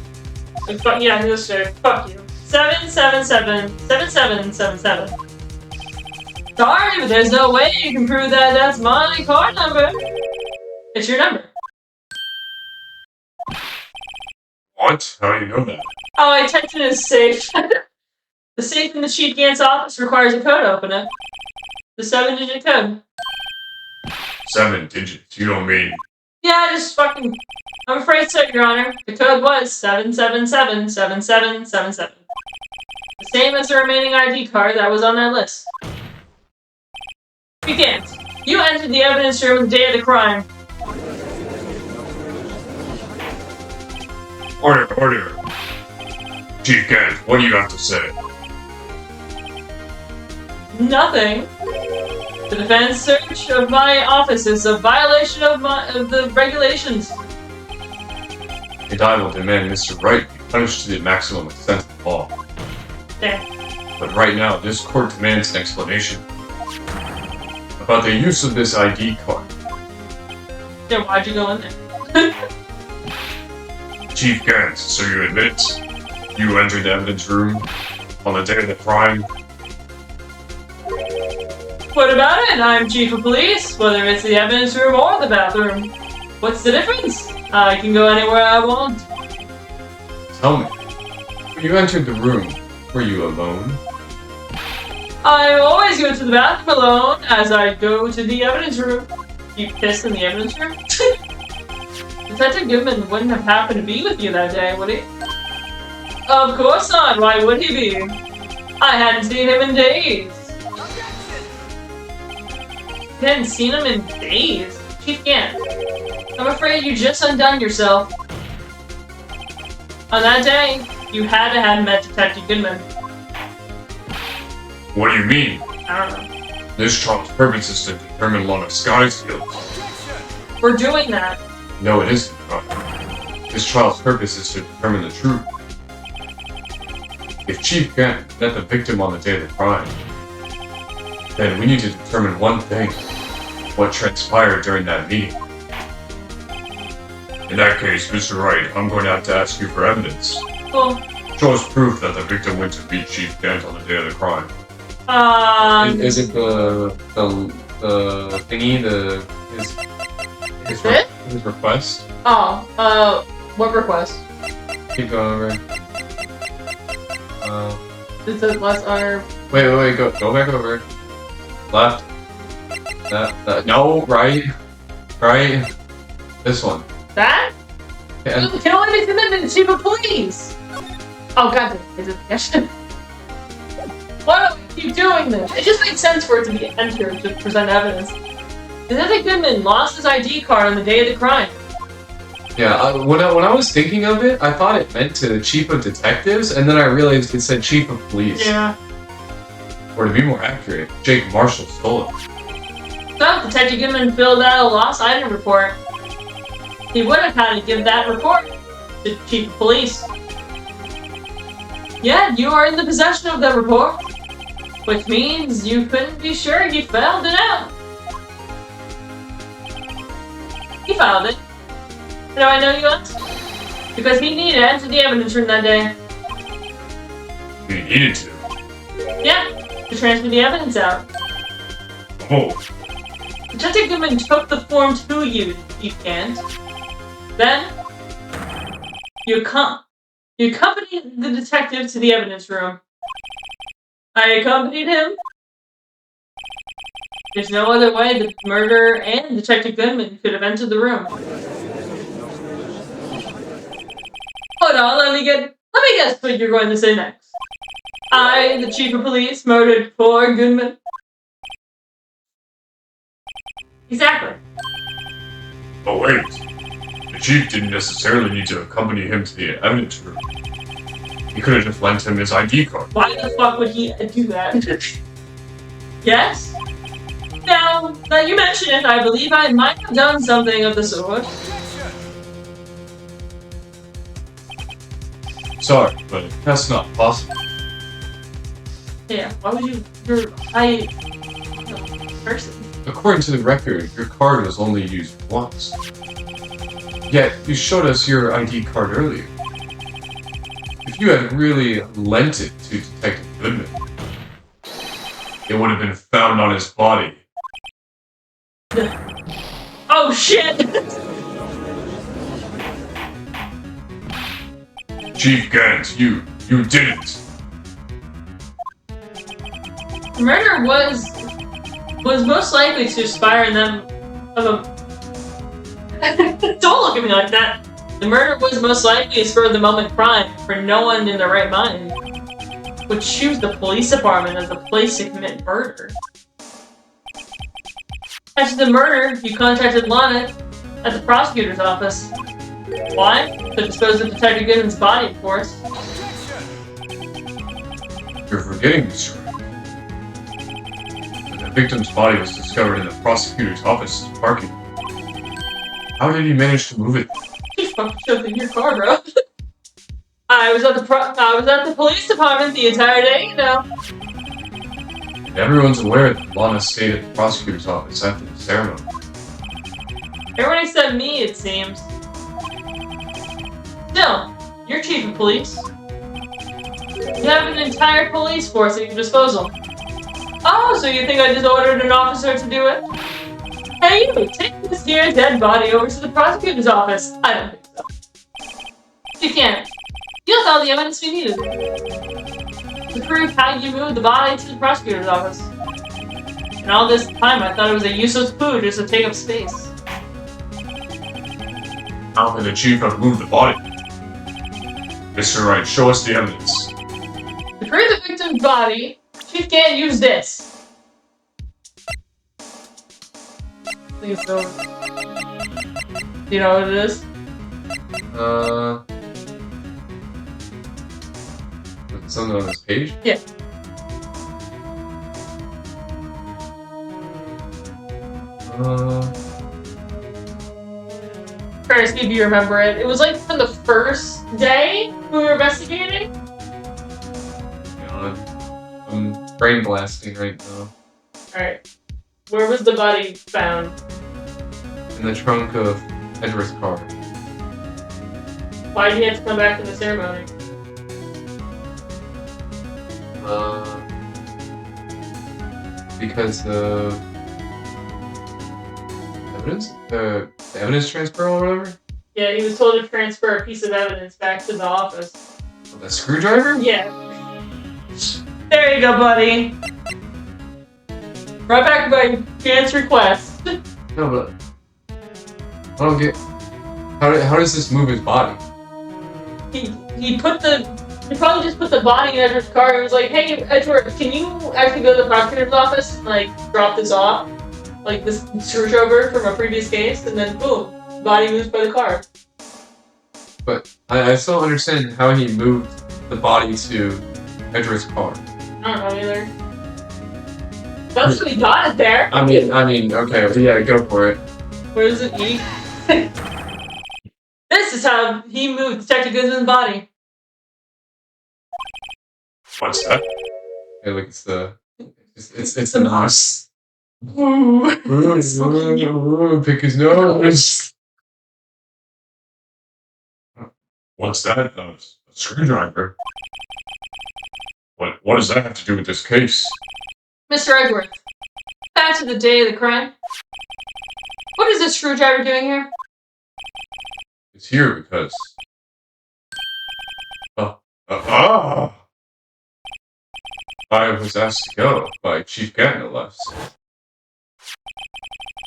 Like, fuck, yeah, this shit. Fuck you. 7777777. Sorry, but there's no way you can prove that that's my card number. It's your number. What? How do you know that? Oh, I typed in his safe. The safe in the Chief Gant's office requires a code to open it. The 7-digit code. 7 digits. You don't mean... Yeah, just fucking... I'm afraid so, Your Honor. The code was 7777777. The same as the remaining ID card that was on that list. You can't. You entered the evidence room the day of the crime. Order. Chief Gant, what do you have to say? Nothing. The defense search of my office is a violation of the regulations. And I will demand Mr. Wright be punished to the maximum extent of the law. There. But right now, this court demands an explanation about the use of this ID card. Then why'd you go in there? Chief Gant, so you admit it? You entered the evidence room on the day of the crime? What about it? I'm chief of police, whether it's the evidence room or the bathroom. What's the difference? I can go anywhere I want. Tell me, when you entered the room, were you alone? I always go to the bathroom alone as I go to the evidence room. You pissed in the evidence room? Detective Goodman wouldn't have happened to be with you that day, would he? Of course not. Why would he be? I hadn't seen him in days. You hadn't seen him in days? Chief Gant, I'm afraid you just undone yourself. On that day, you had to have met Detective Goodman. What do you mean? I don't know. This trial's purpose is to determine Lana Sky's guilt. We're doing that. No, it isn't. This trial's purpose is to determine the truth. If Chief Gant met the victim on the day of the crime, then we need to determine one thing: what transpired during that meeting. In that case, Mr. Wright, I'm going to have to ask you for evidence. Cool. Show us proof that the victim went to meet Chief Gant on the day of the crime. Is it the thingy, his request? Oh, what request? Keep going over. It says less honor. Wait, go back over. Left. That. No, right. This one. That? Yeah. You can only be submitted to chief of police! Oh god, is it the question? Why don't we keep doing this? It just makes sense for it to be entered to present evidence. Detective Goodman lost his ID card on the day of the crime. Yeah, when I was thinking of it, I thought it meant to Chief of Detectives, and then I realized it said Chief of Police. Yeah. Or to be more accurate, Jake Marshall stole it. So, Detective Goodman filled out a lost item report. He would have had to give that report to Chief of Police. Yeah, you are in the possession of that report. Which means you couldn't be sure he filed it out. He filed it. How do I know you asked? Because he needed to enter the evidence room that day. He needed to. Yeah, to transfer the evidence out. Oh, Detective Goodman took the form to you, Chief Gant. Then, you accompanied the detective to the evidence room. I accompanied him. There's no other way the murderer and Detective Goodman could have entered the room. Hold on, let me guess what you're going to say next. I, the chief of police, murdered poor Goodman. Exactly. but wait. The chief didn't necessarily need to accompany him to the evidence room. He could have just lent him his ID card. Why the fuck would he do that? Yes? Now that you mention it, I believe I might have done something of the sort. Sorry, but that's not possible. Yeah, why would you... You're... person. According to the record, your card was only used once. Yet, you showed us your ID card earlier. If you had really lent it to Detective Goodman, It would have been found on his body. Oh shit! Chief Gant, you didn't. The murder was most likely to inspire them of a... Don't look at me like that! The murder was most likely a spur-of-the-moment crime, for no one in their right mind would choose the police department as the place to commit murder. After the murder, you contacted Lana at the prosecutor's office. Why? To dispose of Detective Goodman's body, of course. You're forgetting, Mr. Wright. The victim's body was discovered in the prosecutor's office parking. How did he manage to move it? You fucking shoved in your car, bro. I was at the police department the entire day, you know. Everyone's aware that Lana stayed at the prosecutor's office after the ceremony. Everyone except me, it seems. Still, you're chief of police. You have an entire police force at your disposal. Oh, so you think I just ordered an officer to do it? Hey, you, take this here dead body over to the prosecutor's office. I don't think so. You can't. You have all the evidence we needed to prove how you moved the body to the prosecutor's office. And all this time, I thought it was a useless poo just to take up space. How can the chief have moved the body? Mr. Wright, show us the evidence. To prove the victim's body, Chief can't use this. Please don't. Do you know what it is? Something on this page? Yeah. Try to see if you remember it. It was like from the first day we were investigating. I'm brain blasting right now. Alright. Where was the body found? In the trunk of Edward's car. Why did he have to come back to the ceremony? Because the evidence? The evidence transfer or whatever? Yeah, he was told to transfer a piece of evidence back to the office. The screwdriver? Yeah. There you go, buddy. Right back by Jan's request. No, but I don't get. How does this move his body? He probably just put the body in Edward's car and was like, hey, Edward, can you actually go to the prosecutor's office and, like, drop this off? Like, this screwdriver from a previous case, and then boom, the body moves by the car. But I still don't understand how he moved the body to Edward's car. I don't know either. That's what he got it there. I mean, okay, yeah, go for it. Where does it eat? This is how he moved Detective Goodman's body. What's that? Hey, look, it's the mouse. Ooh, pick his nose. What's that? A screwdriver? What does that have to do with this case? Mr. Edgeworth, back to the day of the crime. What is this screwdriver doing here? It's here because. I was asked to go by Chief Gat, no less.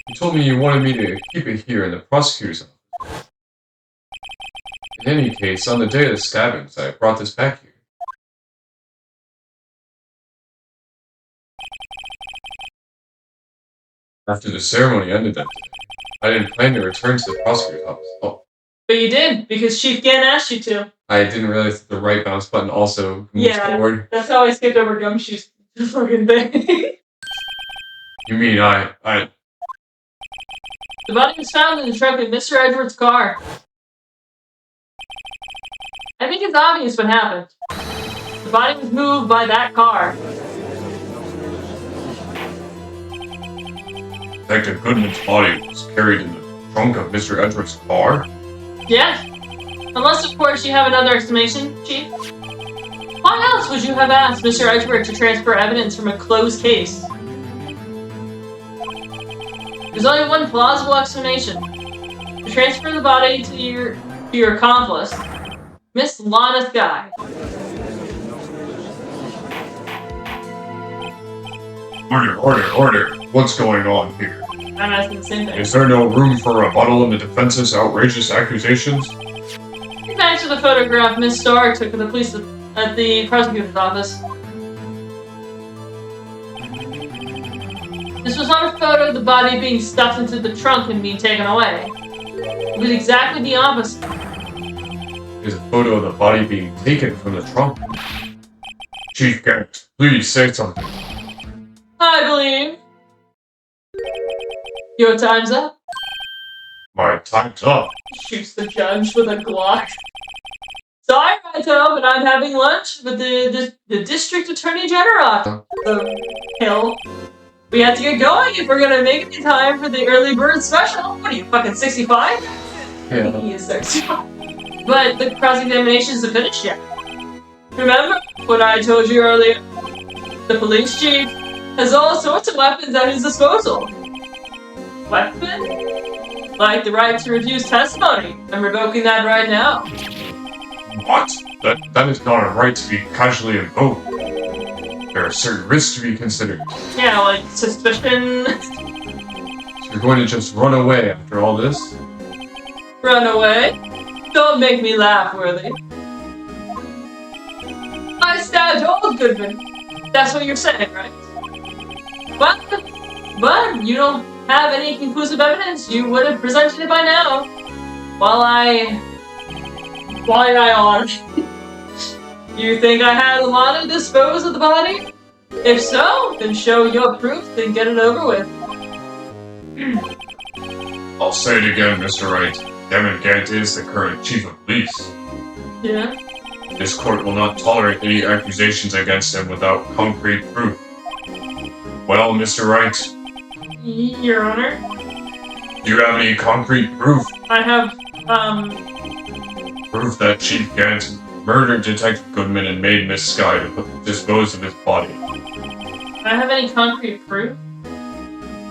He told me you wanted me to keep it here in the prosecutor's office. In any case, on the day of the stabbings, I brought this back here. After the ceremony ended that day, I didn't plan to return to the prosecutor's office. Oh. But you did, because Chief Gann asked you to. I didn't realize that the right mouse button also moves forward. That's how I skipped over Gumshoe's fucking thing. You mean I... The body was found in the trunk of Mr. Edward's car. I think it's obvious what happened. The body was moved by that car. Detective Goodman's body was carried in the trunk of Mr. Edward's car? Yeah. Unless, of course, you have another explanation, Chief. Why else would you have asked Mr. Edward to transfer evidence from a closed case? There's only one plausible explanation. To transfer the body to your accomplice, Miss Lana Skye. Order. What's going on here? I'm asking the same thing. Is there no room for rebuttal in the defense's outrageous accusations? Get back to the photograph Miss Starr took of the police at the prosecutor's office. This was not a photo of the body being stuffed into the trunk and being taken away. It was exactly the opposite. There's a photo of the body being taken from the trunk. Chief Gantt, please say something. I believe Your time's up. My time's up. Shoots the judge with a Glock. Sorry, Raito, but I'm having lunch with the district attorney general. Hill. We have to get going if we're gonna make it in time for the early bird special. What are you, fucking 65? Yeah. He is 65. But the cross-examination isn't finished yet. Remember what I told you earlier? The police chief has all sorts of weapons at his disposal. Weapon? Like the right to refuse testimony. I'm revoking that right now. What? That is not a right to be casually invoked. There are certain risks to be considered. Yeah, like suspicion. So you're going to just run away after all this? Run away? Don't make me laugh, Worthy. I stabbed old Goodman. That's what you're saying, right? But you don't have any conclusive evidence. You would have presented it by now. While I on. You think I had the law to dispose of the body? If so, then show your proof, then get it over with. I'll say it again, Mr. Wright. Damon Gant is the current chief of police. Yeah? This court will not tolerate any accusations against him without concrete proof. Well, Mr. Wright, Your Honor? do you have any concrete proof? I have, Proof that Chief Gant murdered Detective Goodman and made Miss Sky to dispose of his body. I have any concrete proof?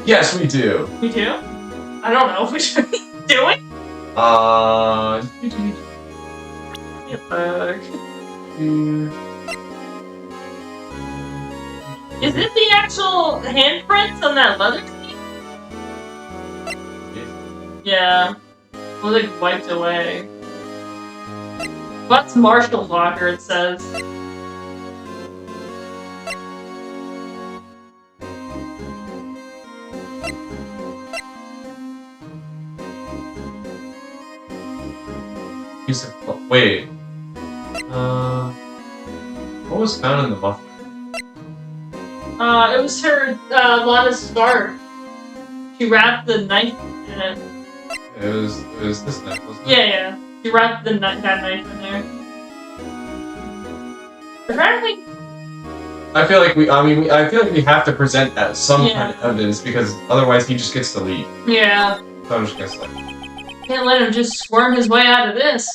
Yes, we do. We do? I don't know. Which are we doing? Is it the actual handprints on that leather seat? Yeah. Well, they wiped away. What's Marshall's locker, it says. You said, wait. What was found in the muffler? It was her, Lana's scarf. She wrapped the knife in it. It was this knife, wasn't it? Yeah. She wrapped that knife in there. I'm trying to think. I feel like we have to present that some kind of evidence because otherwise he just gets to leave. Yeah. So I'm just gonna say. Can't let him just squirm his way out of this.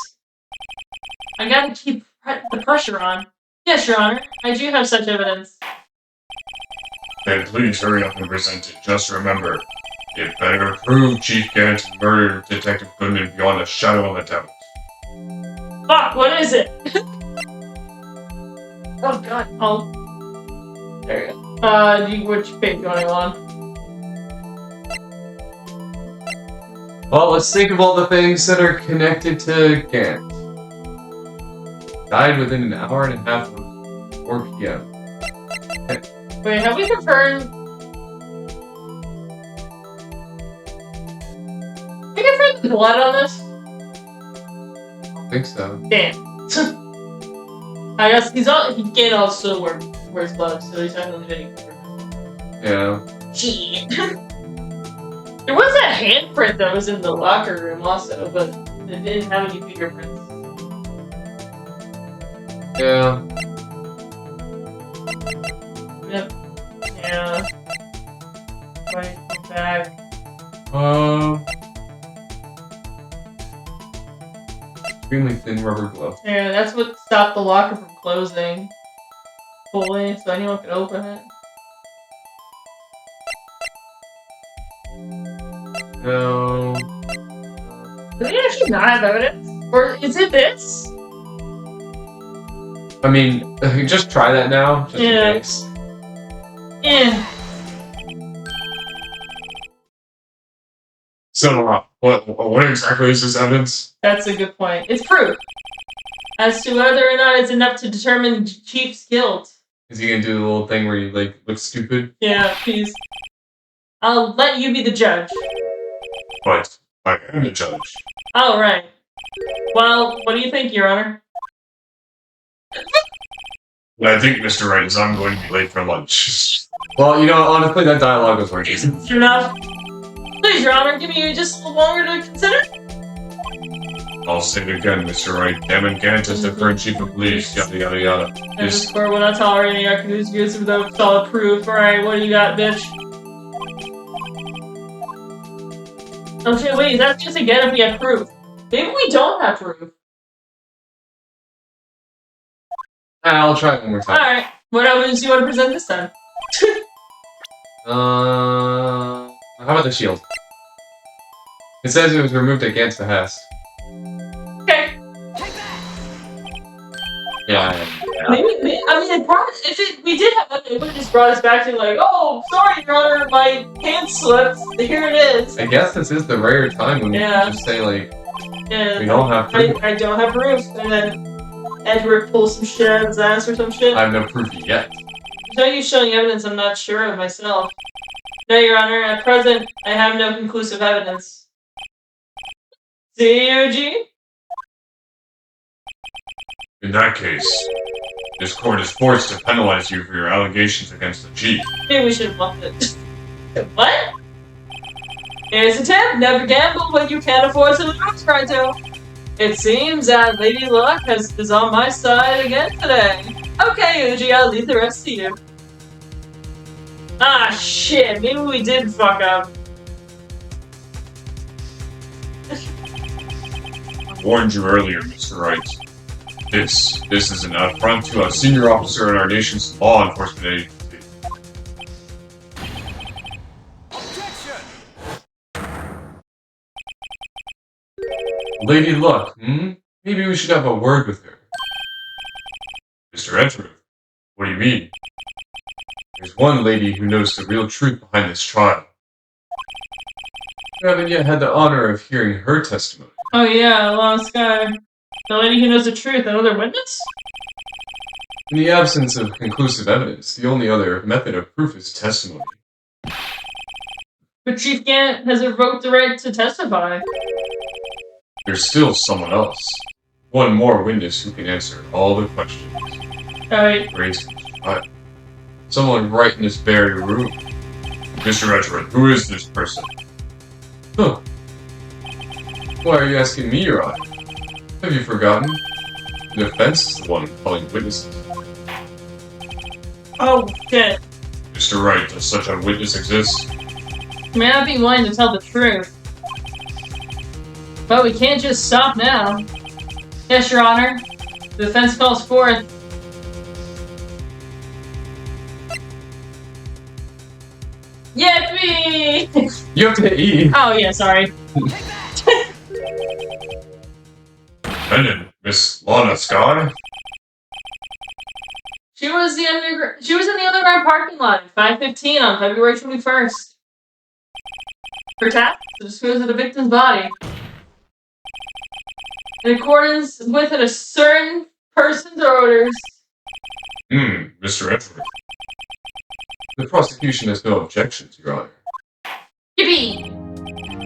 I gotta keep the pressure on. Yes, Your Honor. I do have such evidence. Then please hurry up and present it. Just remember, it better prove Chief Gant murdered Detective Goodman beyond a shadow of a doubt. Fuck, what is it? Oh god. Oh. There you go. Which page do I on? Well, let's think of all the things that are connected to Gant. Died within an hour and a half of 4 p.m. Wait, have we confirmed? Have we confirmed the blood on this? I think so. Damn. I guess he can't also wears gloves, so he's not really getting. Yeah. Gee. There was that handprint that was in the locker room also, but it didn't have any fingerprints. Yeah. Yep. Yeah. Right back. Extremely thin rubber glove. Yeah, that's what stopped the locker from closing fully, so anyone could open it. No. Do we actually not have evidence? Or is it this? I mean, just try that now, just in case. Yeah. So, what exactly is this evidence? That's a good point. It's proof. As to whether or not it's enough to determine Chief's guilt. Is he gonna do the little thing where you, like, look stupid? Yeah, please. I'll let you be the judge. But I am the judge. Oh, right. Well, what do you think, Your Honor? I think, Mr. Wright, is I'm going to be late for lunch. Well, you know, honestly, that dialogue was working. Sure enough. Please, Your Honor, give me just a little longer to consider. I'll say it again, Mr. Wright. Damon Gant is the current chief of police. Yada yada yada. This court will not tolerate any accused views without solid proof. Alright, what do you got, bitch? Oh shit, wait, that's just again if we have proof. Maybe we don't have proof. I'll try it one more time. Alright, what evidence do you want to present this time? How about the shield? It says it was removed at Gant's behest. Okay. Yeah. Maybe, I mean, it brought, we did have it would have just brought us back to like, oh, sorry, Your Honor, my pants slipped. Here it is. I guess this is the rare time when you just say, like, we don't have proof. I don't have proof. And then Edward pulls some shit out of his ass or some shit. I have no proof yet. Until you showing evidence, I'm not sure of myself. No, Your Honor, at present, I have no conclusive evidence. CUG? In that case, this court is forced to penalize you for your allegations against the chief. Maybe we should have bumped it. What? Here's a tip. Never gamble when you can't afford to lose, Righto. It seems that Lady Luck is on my side again today. Okay, Uji, I'll leave the rest to you. Ah, shit. Maybe we did fuck up. I warned you earlier, Mr. Wright. This is an affront to a senior officer in our nation's law enforcement agency. Lady Luck, Maybe we should have a word with her. Mr. Edgeworth, what do you mean? There's one lady who knows the real truth behind this trial. You haven't yet had the honor of hearing her testimony. Oh yeah, lost guy. The lady who knows the truth, another witness? In the absence of conclusive evidence, the only other method of proof is testimony. But Chief Gant has revoked the right to testify. There's still someone else. One more witness who can answer all the questions. Alright. Great. Someone right in this very room. Mr. Edgeworth, who is this person? Huh. Why are you asking me, Your Honor? Have you forgotten? The defense is the one calling witnesses. Oh, shit. Mr. Wright, does such a witness exist? May not be willing to tell the truth. But we can't just stop now. Yes, Your Honor. The defense calls forth. Yippee! You have to hit E. Oh, yeah, sorry. Defendant, Miss Lana Sky? She was in the underground parking lot at 5:15 on February 21st. Her task to dispose of the victim's body. In accordance with a certain person's orders. Mr. Edgeworth. The prosecution has no objections, Your Honor. Yippee!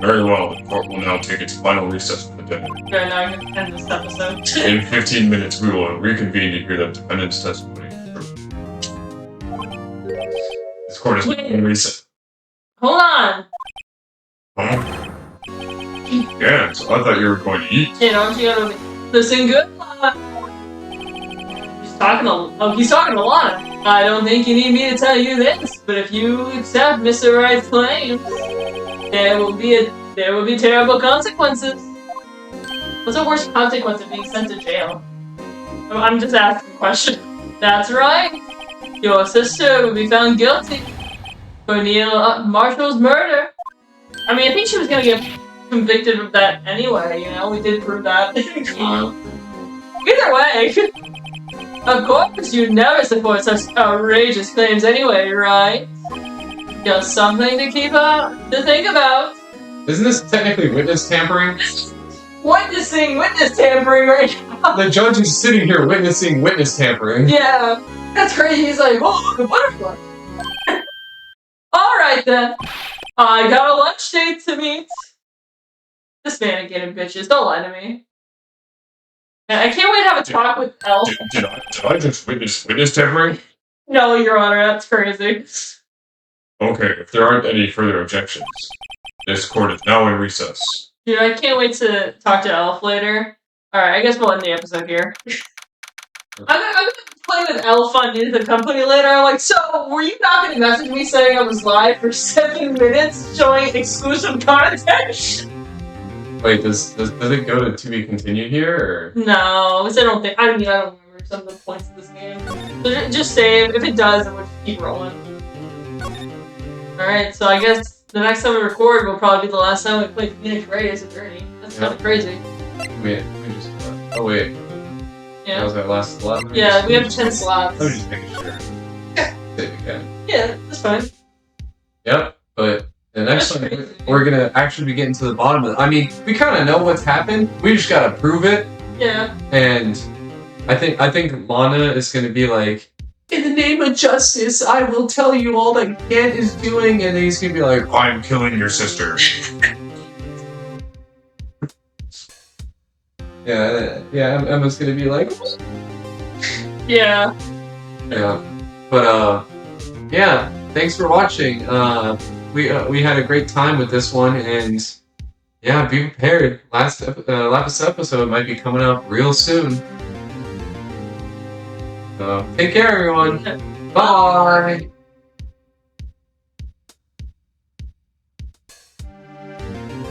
Very well, the court will now take its final recess for the day. Okay, now I can end this episode. In 15 minutes, we will reconvene to hear the defendant's testimony. This court is in recess. Hold on! Huh? Yeah, so I thought you were going to eat. You know, you gotta listen good. He's talking to Lana. I don't think you need me to tell you this, but if you accept Mr. Wright's claims, there will be terrible consequences. What's the worst consequence of being sent to jail? I'm just asking a question. That's right. Your sister will be found guilty for Neil Marshall's murder. I mean, I think she was gonna get convicted of that anyway, you know? We did prove that. Either way. Of course, you never support such outrageous claims anyway, right? Just something to think about. Isn't this technically witness tampering? Witness tampering right now. The judge is sitting here witnessing witness tampering. Yeah, that's right. He's like, oh, look, a butterfly. Alright then. I got a lunch date to meet. This man again, bitches. Don't lie to me. I can't wait to have a talk with Elf. Did I just witness tampering? No, Your Honor, that's crazy. Okay, if there aren't any further objections, This court is now in recess. Dude, I can't wait to talk to Elf later. Alright, I guess we'll end the episode here. I'm gonna play with Elf on News the Company later. I'm like, so, were you not gonna message me saying I was live for 7 minutes showing exclusive content? Wait, does it go to be continued here, or? No, I don't think. I don't remember some of the points of this game. So just save. If it does, then we'll just keep rolling. Alright, so I guess the next time we record will probably be the last time we play Phoenix Wright as a journey. That's kind of crazy. Wait, we just. Oh wait. Yeah. That was our last slot. Yeah, we have 10 slots. I'm just making sure. Save again. Yeah, that's fine. Yep, but the next That's one crazy. we're gonna actually be getting to the bottom of it. I mean, we kind of know what's happened. We just gotta prove it. Yeah. And I think Lana is gonna be like, in the name of justice, I will tell you all that Gant is doing, and then he's gonna be like, I'm killing your sister. yeah, Emma's gonna be like, Yeah. yeah. But yeah, thanks for watching. We had a great time with this one, and yeah, be prepared. Last episode might be coming out real soon. Take care, everyone. Bye.